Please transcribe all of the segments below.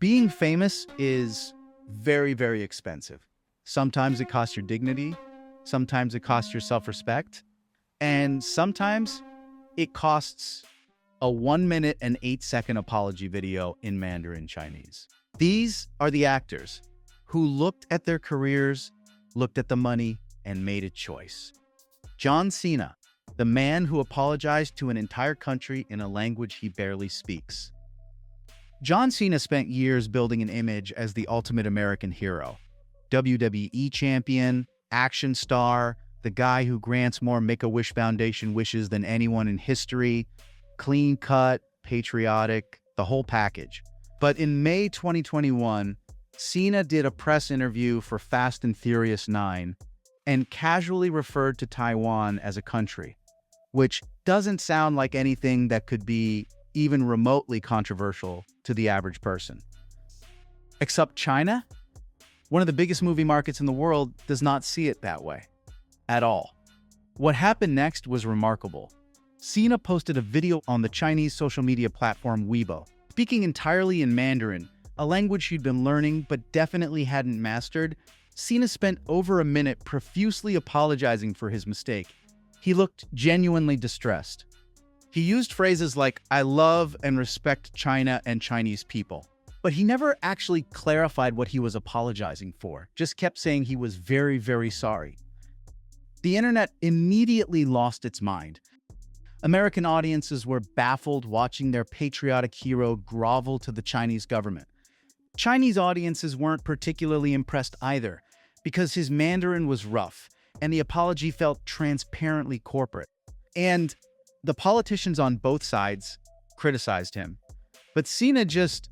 Being famous is very, very expensive. Sometimes it costs your dignity, sometimes it costs your self-respect, and sometimes it costs a 1 minute and 8 second apology video in Mandarin Chinese. These are the actors who looked at their careers, looked at the money, and made a choice. John Cena, the man who apologized to an entire country in a language he barely speaks. John Cena spent years building an image as the ultimate American hero. WWE champion, action star, the guy who grants more Make-A-Wish Foundation wishes than anyone in history, clean cut, patriotic, the whole package. But in May 2021, Cena did a press interview for Fast and Furious 9 and casually referred to Taiwan as a country, which doesn't sound like anything that could be even remotely controversial to the average person. Except China, one of the biggest movie markets in the world, does not see it that way at all. What happened next was remarkable. Cena posted a video on the Chinese social media platform Weibo, speaking entirely in Mandarin, a language he'd been learning but definitely hadn't mastered. Cena spent over a minute profusely apologizing for his mistake. He looked genuinely distressed. He used phrases like, "I love and respect China and Chinese people." But he never actually clarified what he was apologizing for, just kept saying he was very, very sorry. The internet immediately lost its mind. American audiences were baffled watching their patriotic hero grovel to the Chinese government. Chinese audiences weren't particularly impressed either, because his Mandarin was rough, and the apology felt transparently corporate. And the politicians on both sides criticized him. But Cena just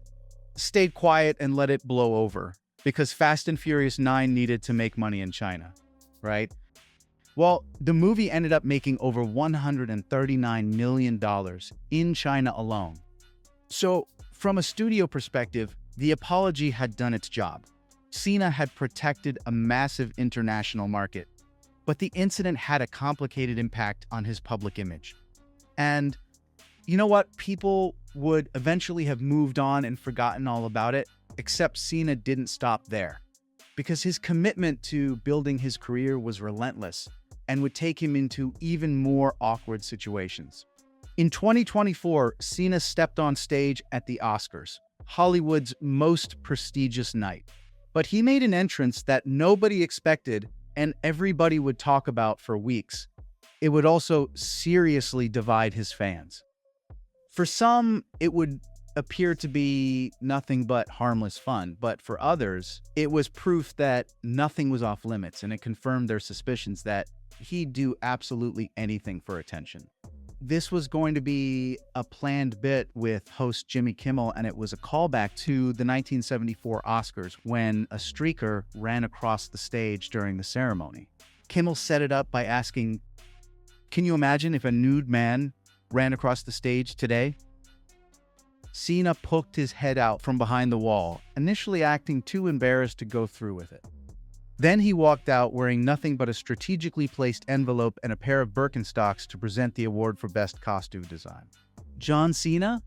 stayed quiet and let it blow over, because Fast and Furious 9 needed to make money in China, right? Well, the movie ended up making over $139 million in China alone. So, from a studio perspective, the apology had done its job. Cena had protected a massive international market, but the incident had a complicated impact on his public image. And you know what? People would eventually have moved on and forgotten all about it, except Cena didn't stop there, because his commitment to building his career was relentless and would take him into even more awkward situations. In 2024, Cena stepped on stage at the Oscars, Hollywood's most prestigious night. But he made an entrance that nobody expected and everybody would talk about for weeks. It would also seriously divide his fans. For some, it would appear to be nothing but harmless fun, but for others, it was proof that nothing was off limits, and it confirmed their suspicions that he'd do absolutely anything for attention. This was going to be a planned bit with host Jimmy Kimmel, and it was a callback to the 1974 Oscars when a streaker ran across the stage during the ceremony. Kimmel set it up by asking, "Can you imagine if a nude man ran across the stage today?" Cena poked his head out from behind the wall, initially acting too embarrassed to go through with it. Then he walked out wearing nothing but a strategically placed envelope and a pair of Birkenstocks to present the award for Best Costume Design. John Cena,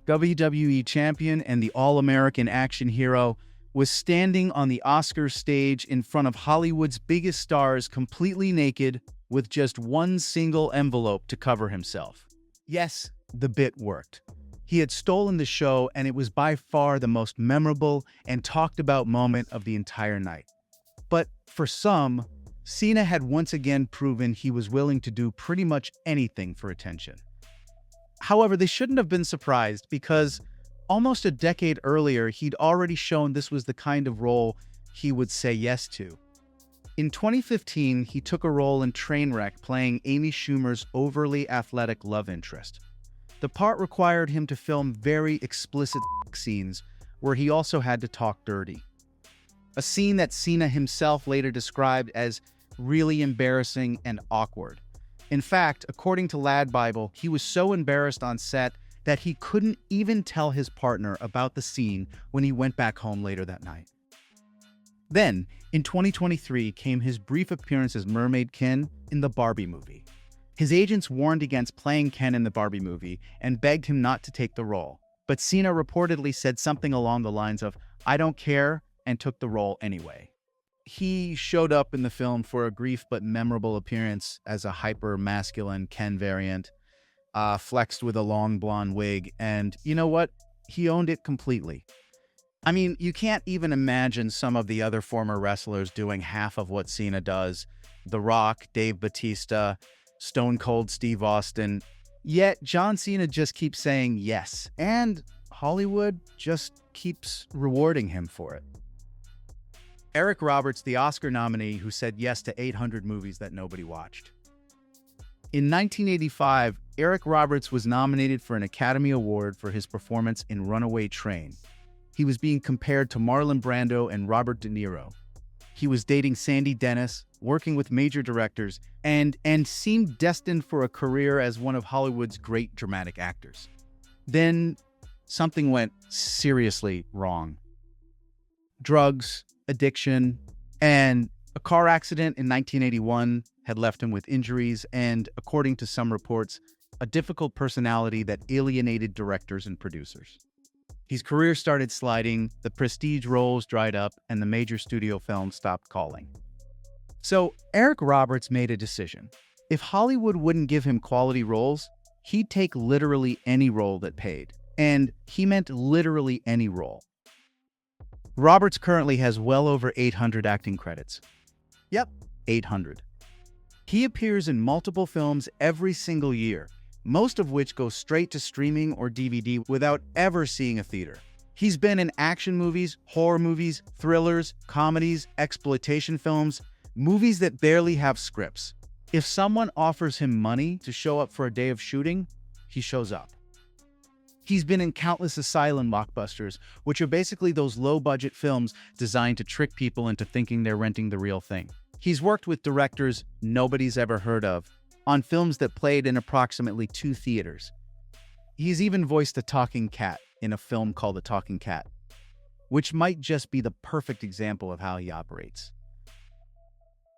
WWE champion and the all-American action hero, was standing on the Oscars stage in front of Hollywood's biggest stars completely naked with just one single envelope to cover himself. Yes, the bit worked. He had stolen the show, and it was by far the most memorable and talked about moment of the entire night. But for some, Cena had once again proven he was willing to do pretty much anything for attention. However, they shouldn't have been surprised, because almost a decade earlier, he'd already shown this was the kind of role he would say yes to. In 2015, he took a role in Trainwreck playing Amy Schumer's overly athletic love interest. The part required him to film very explicit scenes where he also had to talk dirty. A scene that Cena himself later described as really embarrassing and awkward. In fact, according to Lad Bible, he was so embarrassed on set that he couldn't even tell his partner about the scene when he went back home later that night. Then, in 2023, came his brief appearance as Mermaid Ken in the Barbie movie. His agents warned against playing Ken in the Barbie movie and begged him not to take the role. But Cena reportedly said something along the lines of, "I don't care," and took the role anyway. He showed up in the film for a brief but memorable appearance as a hyper-masculine Ken variant, flexed with a long blonde wig, and you know what? He owned it completely. I mean, you can't even imagine some of the other former wrestlers doing half of what Cena does. The Rock, Dave Bautista, Stone Cold Steve Austin. Yet John Cena just keeps saying yes, and Hollywood just keeps rewarding him for it. Eric Roberts, the Oscar nominee who said yes to 800 movies that nobody watched. In 1985, Eric Roberts was nominated for an Academy Award for his performance in Runaway Train. He was being compared to Marlon Brando and Robert De Niro. He was dating Sandy Dennis, working with major directors, and seemed destined for a career as one of Hollywood's great dramatic actors. Then something went seriously wrong. Drugs, addiction, and a car accident in 1981 had left him with injuries and, according to some reports, a difficult personality that alienated directors and producers. His career started sliding, the prestige roles dried up, and the major studio films stopped calling. So Eric Roberts made a decision. If Hollywood wouldn't give him quality roles, he'd take literally any role that paid. And he meant literally any role. Roberts currently has well over 800 acting credits. Yep, 800. He appears in multiple films every single year, most of which go straight to streaming or DVD without ever seeing a theater. He's been in action movies, horror movies, thrillers, comedies, exploitation films, movies that barely have scripts. If someone offers him money to show up for a day of shooting, he shows up. He's been in countless asylum blockbusters, which are basically those low-budget films designed to trick people into thinking they're renting the real thing. He's worked with directors nobody's ever heard of, on films that played in approximately 2 theaters. He's even voiced a talking cat in a film called The Talking Cat, which might just be the perfect example of how he operates.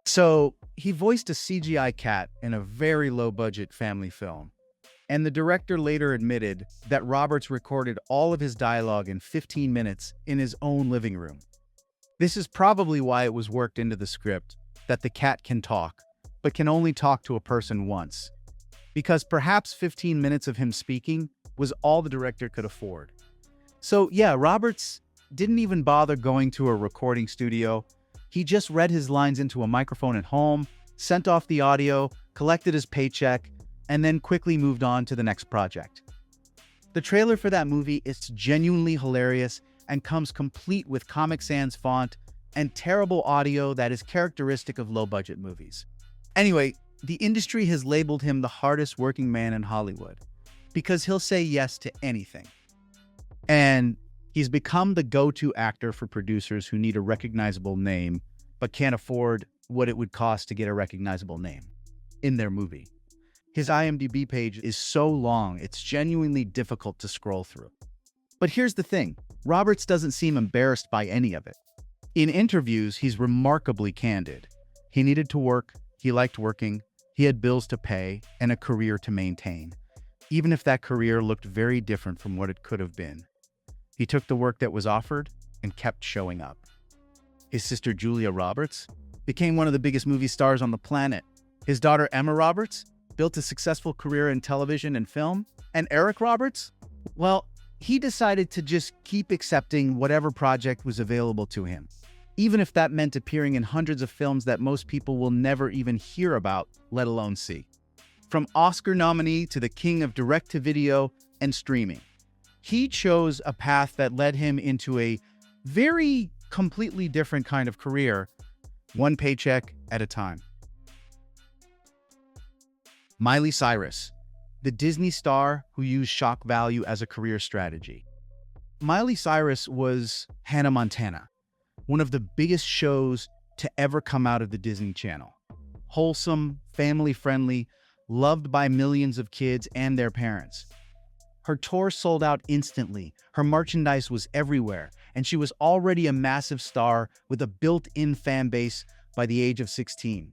So, he voiced a CGI cat in a very low-budget family film, and the director later admitted that Roberts recorded all of his dialogue in 15 minutes in his own living room. This is probably why it was worked into the script that the cat can talk, but can only talk to a person once, because perhaps 15 minutes of him speaking was all the director could afford. So yeah, Roberts didn't even bother going to a recording studio. He just read his lines into a microphone at home, sent off the audio, collected his paycheck, and then quickly moved on to the next project. The trailer for that movie is genuinely hilarious and comes complete with Comic Sans font and terrible audio that is characteristic of low-budget movies. Anyway, the industry has labeled him the hardest working man in Hollywood because he'll say yes to anything. And he's become the go-to actor for producers who need a recognizable name but can't afford what it would cost to get a recognizable name in their movie. His IMDb page is so long, it's genuinely difficult to scroll through. But here's the thing, Roberts doesn't seem embarrassed by any of it. In interviews, he's remarkably candid. He needed to work, he liked working, he had bills to pay, and a career to maintain, even if that career looked very different from what it could have been. He took the work that was offered and kept showing up. His sister Julia Roberts became one of the biggest movie stars on the planet. His daughter Emma Roberts built a successful career in television and film. And Eric Roberts? Well, he decided to just keep accepting whatever project was available to him, even if that meant appearing in hundreds of films that most people will never even hear about, let alone see. From Oscar nominee to the king of direct-to-video and streaming, he chose a path that led him into a very completely different kind of career, one paycheck at a time. Miley Cyrus, the Disney star who used shock value as a career strategy. Miley Cyrus was Hannah Montana, one of the biggest shows to ever come out of the Disney Channel. Wholesome, family-friendly, loved by millions of kids and their parents. Her tour sold out instantly, her merchandise was everywhere, and she was already a massive star with a built-in fan base by the age of 16.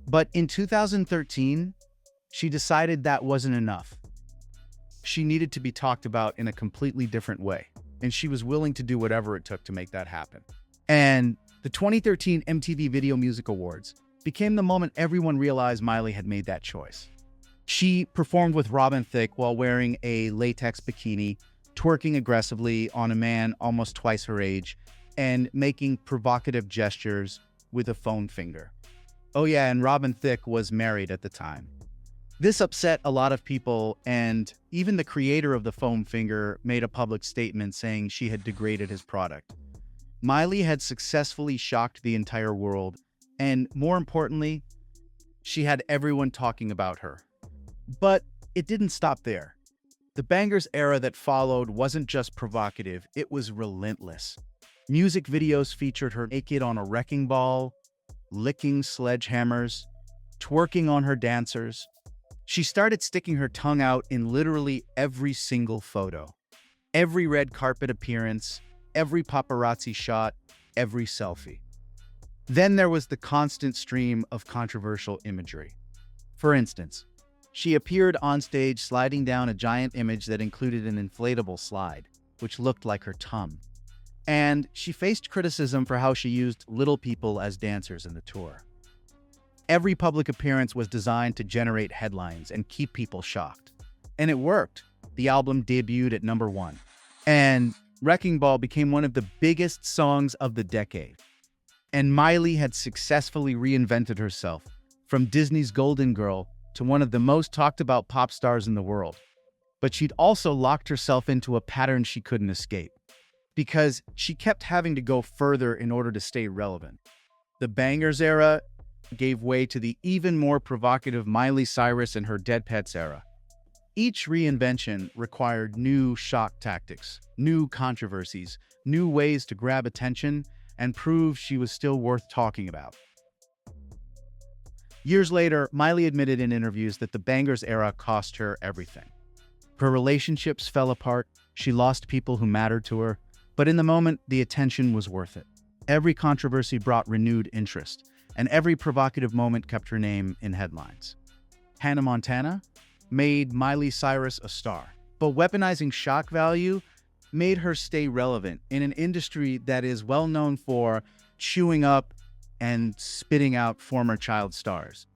But in 2013, she decided that wasn't enough. She needed to be talked about in a completely different way, and she was willing to do whatever it took to make that happen. And the 2013 MTV Video Music Awards became the moment everyone realized Miley had made that choice. She performed with Robin Thicke while wearing a latex bikini, twerking aggressively on a man almost twice her age, and making provocative gestures with a foam finger. Oh yeah, and Robin Thicke was married at the time. This upset a lot of people, and even the creator of the foam finger made a public statement saying she had degraded his product. Miley had successfully shocked the entire world, and more importantly, she had everyone talking about her. But it didn't stop there. The bangers era that followed wasn't just provocative, it was relentless. Music videos featured her naked on a wrecking ball, licking sledgehammers, twerking on her dancers. She started sticking her tongue out in literally every single photo. Every red carpet appearance, every paparazzi shot, every selfie. Then there was the constant stream of controversial imagery. For instance, she appeared on stage sliding down a giant image that included an inflatable slide, which looked like her tum. And she faced criticism for how she used little people as dancers in the tour. Every public appearance was designed to generate headlines and keep people shocked. And it worked. The album debuted at #1. And Wrecking Ball became one of the biggest songs of the decade. And Miley had successfully reinvented herself from Disney's Golden Girl to one of the most talked about pop stars in the world. But she'd also locked herself into a pattern she couldn't escape, because she kept having to go further in order to stay relevant. The bangers era gave way to the even more provocative Miley Cyrus and her Dead Pets era. Each reinvention required new shock tactics, new controversies, new ways to grab attention and prove she was still worth talking about. Years later, Miley admitted in interviews that the bangers era cost her everything. Her relationships fell apart, she lost people who mattered to her, but in the moment, the attention was worth it. Every controversy brought renewed interest, and every provocative moment kept her name in headlines. Hannah Montana made Miley Cyrus a star, but weaponizing shock value made her stay relevant in an industry that is well known for chewing up and spitting out former child stars.